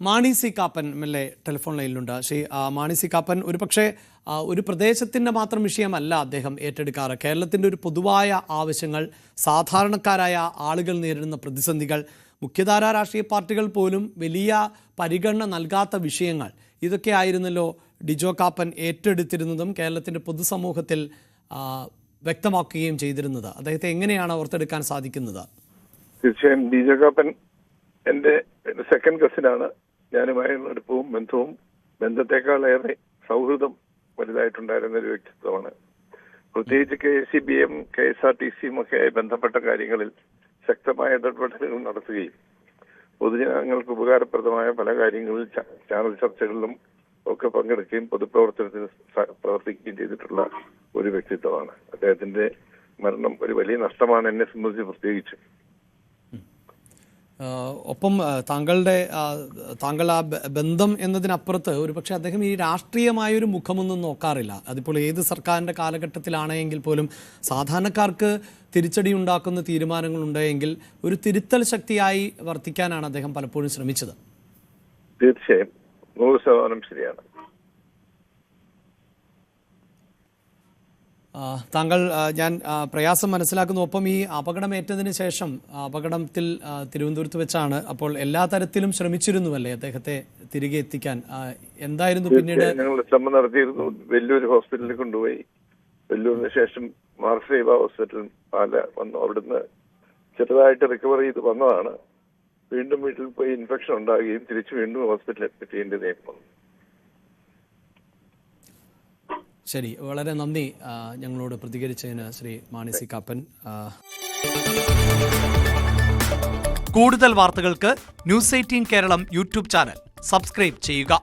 മാണി സി കാപ്പൻ മെല്ലെ ടെലിഫോൺ ലൈനിലുണ്ട്. ശ്രീ മാണി സി കാപ്പൻ, ഒരുപക്ഷെ ഒരു പ്രദേശത്തിൻ്റെ മാത്രം വിഷയമല്ല അദ്ദേഹം ഏറ്റെടുക്കാറ്. കേരളത്തിൻ്റെ ഒരു പൊതുവായ ആവശ്യങ്ങൾ, സാധാരണക്കാരായ ആളുകൾ നേരിടുന്ന പ്രതിസന്ധികൾ, മുഖ്യധാരാ രാഷ്ട്രീയ പാർട്ടികൾ പോലും വലിയ പരിഗണന നൽകാത്ത വിഷയങ്ങൾ, ഇതൊക്കെ ആയിരുന്നല്ലോ ഡിജോ കാപ്പൻ ഏറ്റെടുത്തിരുന്നതും കേരളത്തിൻ്റെ പൊതുസമൂഹത്തിൽ വ്യക്തമാക്കുകയും ചെയ്തിരുന്നത്. അദ്ദേഹത്തെ എങ്ങനെയാണ് ഓർത്തെടുക്കാൻ സാധിക്കുന്നത്? തീർച്ചയായും ഡിജോ കാപ്പൻ എൻ്റെ സെക്കൻഡ് കസിനാണ്. ഞാനുമായുള്ള അടുപ്പവും ബന്ധവും ബന്ധത്തെക്കാളേറെ സൗഹൃദം വലുതായിട്ടുണ്ടായിരുന്ന ഒരു വ്യക്തിത്വമാണ്. പ്രത്യേകിച്ച് KCBM KSRTCയും ഒക്കെ ബന്ധപ്പെട്ട കാര്യങ്ങളിൽ ശക്തമായ ഇടപെടലുകൾ നടത്തുകയും പൊതുജനങ്ങൾക്ക് ഉപകാരപ്രദമായ പല കാര്യങ്ങളിൽ ചാനൽ ചർച്ചകളിലും ഒക്കെ പങ്കെടുക്കുകയും പൊതുപ്രവർത്തനത്തിൽ പ്രവർത്തിക്കുകയും ചെയ്തിട്ടുള്ള ഒരു വ്യക്തിത്വമാണ്. അദ്ദേഹത്തിന്റെ മരണം ഒരു വലിയ നഷ്ടമാണ് എന്നെ സംബന്ധിച്ച് പ്രത്യേകിച്ച്. ഒപ്പം താങ്കൾ ആ ബന്ധം എന്നതിനപ്പുറത്ത് ഒരുപക്ഷെ അദ്ദേഹം ഈ രാഷ്ട്രീയമായൊരു മുഖമൊന്നും നോക്കാറില്ല. അതിപ്പോൾ ഏത് സർക്കാരിൻ്റെ കാലഘട്ടത്തിലാണെങ്കിൽ പോലും സാധാരണക്കാർക്ക് തിരിച്ചടി ഉണ്ടാക്കുന്ന തീരുമാനങ്ങളുണ്ടെങ്കിൽ ഒരു തിരുത്തൽ ശക്തിയായി വർത്തിക്കാനാണ് അദ്ദേഹം പലപ്പോഴും ശ്രമിച്ചത്. തീർച്ചയായും 100% ശരിയാണ്. താങ്കൾ, ഞാൻ പ്രയാസം മനസ്സിലാക്കുന്നു. ഒപ്പം ഈ അപകടമേറ്റതിന് ശേഷം അപകടത്തിൽ തിരുവനന്തപുരത്ത് വെച്ചാണ്. അപ്പോൾ എല്ലാ തരത്തിലും ശ്രമിച്ചിരുന്നുവല്ലേ അദ്ദേഹത്തെ തിരികെ എത്തിക്കാൻ? എന്തായിരുന്നു പിന്നീട്? ഞങ്ങൾ ശ്രമം നടത്തിയിരുന്നു. വെല്ലൂർ ഹോസ്പിറ്റലിൽ കൊണ്ടുപോയി. വെല്ലൂരിന് ശേഷം മാർസൈവ ഹോസ്പിറ്റൽ പാല വന്നു. അവിടുന്ന് ചെറുതായിട്ട് റിക്കവർ ചെയ്ത് വന്നതാണ്. വീണ്ടും വീട്ടിൽ പോയി ഇൻഫെക്ഷൻ ഉണ്ടാകുകയും തിരിച്ചു വീണ്ടും ഹോസ്പിറ്റലിൽ എത്തിക്കേണ്ടതായി വന്നു. ശരി, വളരെ നന്ദി ഞങ്ങളോട് പ്രതികരിച്ചതിന് ശ്രീ മാണി സി കാപ്പൻ. കൂടുതൽ വാർത്തകൾക്ക് News 18 Keralam YouTube channel subscribe ചെയ്യുക.